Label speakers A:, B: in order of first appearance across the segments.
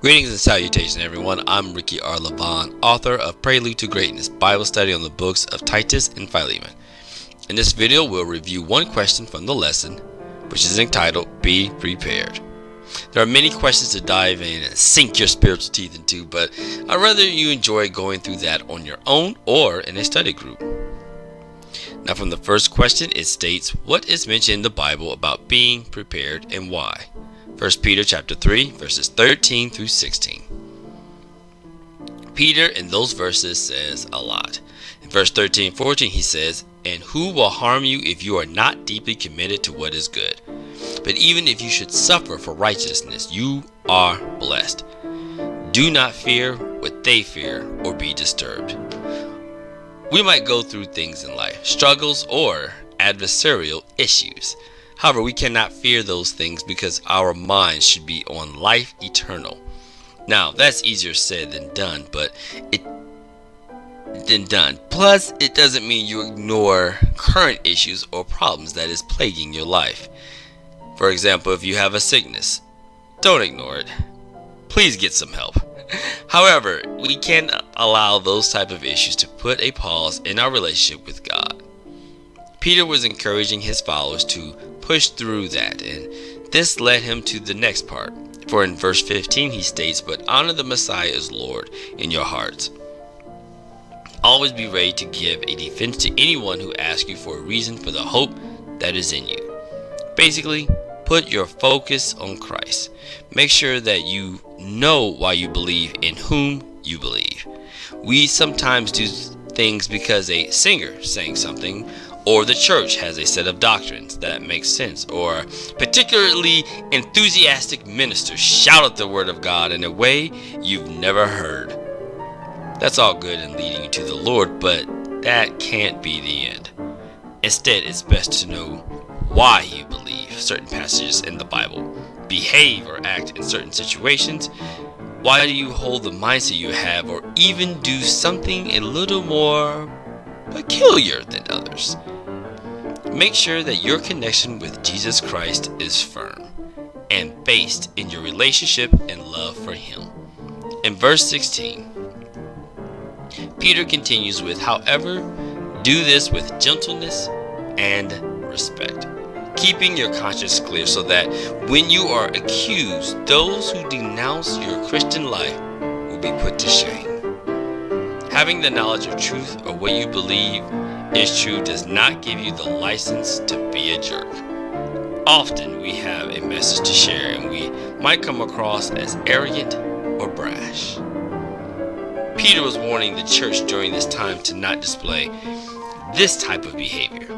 A: Greetings and salutations, everyone. I'm Ricky R. Levon, author of Prelude to Greatness, Bible study on the books of Titus and Philemon. In this video, we'll review one question from the lesson, which is entitled, Be Prepared. There are many questions to dive in and sink your spiritual teeth into, but I'd rather you enjoy going through that on your own or in a study group. Now, from the first question, it states, what is mentioned in the Bible about being prepared and why? 1 Peter chapter 3, verses 13 through 16. Peter in those verses says a lot. In verse 13 and 14 he says, "And who will harm you if you are not deeply committed to what is good? But even if you should suffer for righteousness, you are blessed. Do not fear what they fear or be disturbed." We might go through things in life, struggles or adversarial issues. However, we cannot fear those things because our minds should be on life eternal. Now, that's easier said than done, Plus, it doesn't mean you ignore current issues or problems that is plaguing your life. For example, if you have a sickness, don't ignore it. Please get some help. However, we can't allow those type of issues to put a pause in our relationship with God. Peter was encouraging his followers to push through that, and this led him to the next part. For in verse 15 he states, "But honor the Messiah as Lord in your hearts. Always be ready to give a defense to anyone who asks you for a reason for the hope that is in you." Basically, put your focus on Christ. Make sure that you know why you believe in whom you believe. We sometimes do things because a singer sang something, or the church has a set of doctrines that makes sense, or particularly enthusiastic ministers shout out the word of God in a way you've never heard. That's all good and leading you to the Lord, but that can't be the end. Instead, it's best to know why you believe certain passages in the Bible, behave or act in certain situations. Why do you hold the mindset you have, or even do something a little more peculiar than others? Make sure that your connection with Jesus Christ is firm and based in your relationship and love for Him. In verse 16, Peter continues with, "However, do this with gentleness and respect, keeping your conscience clear, so that when you are accused, those who denounce your Christian life will be put to shame." Having the knowledge of truth or what you believe is true does not give you the license to be a jerk. Often we have a message to share and we might come across as arrogant or brash. Peter was warning the church during this time to not display this type of behavior.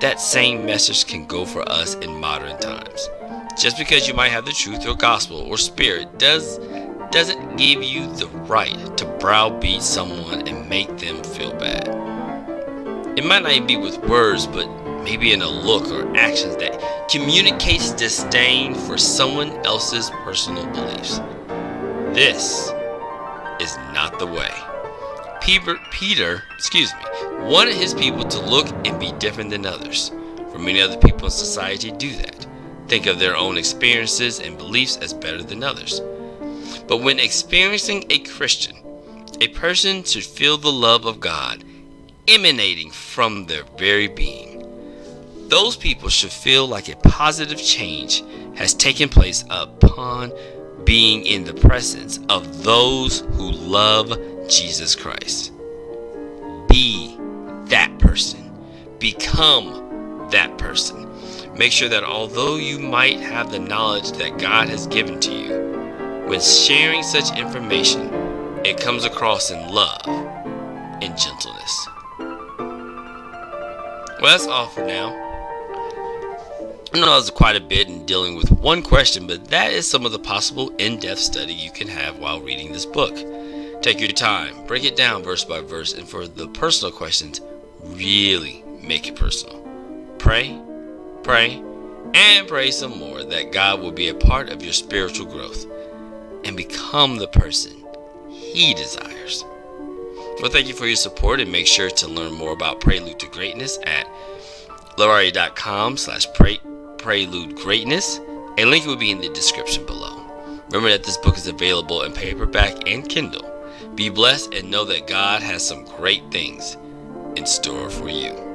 A: That same message can go for us in modern times. Just because you might have the truth or gospel or spirit doesn't give you the right to browbeat someone and make them feel bad. It might not even be with words, but maybe in a look or actions that communicates disdain for someone else's personal beliefs. This is not the way. Peter wanted his people to look and be different than others. For many other people in society do that. Think of their own experiences and beliefs as better than others. But when experiencing a Christian, a person should feel the love of God emanating from their very being. Those people should feel like a positive change has taken place upon being in the presence of those who love Jesus Christ. Be that person. Become that person. Make sure that although you might have the knowledge that God has given to you, when sharing such information, it comes across in love and gentleness. Well, that's all for now. I know that was quite a bit in dealing with one question, but that is some of the possible in-depth study you can have while reading this book. Take your time, break it down verse by verse, and for the personal questions, really make it personal. Pray, and pray some more that God will be a part of your spiritual growth and become the person He desires. Well, thank you for your support, and make sure to learn more about Prelude to Greatness at lorari.com/Prelude Greatness. A link will be in the description below. Remember that this book is available in paperback and Kindle. Be blessed and know that God has some great things in store for you.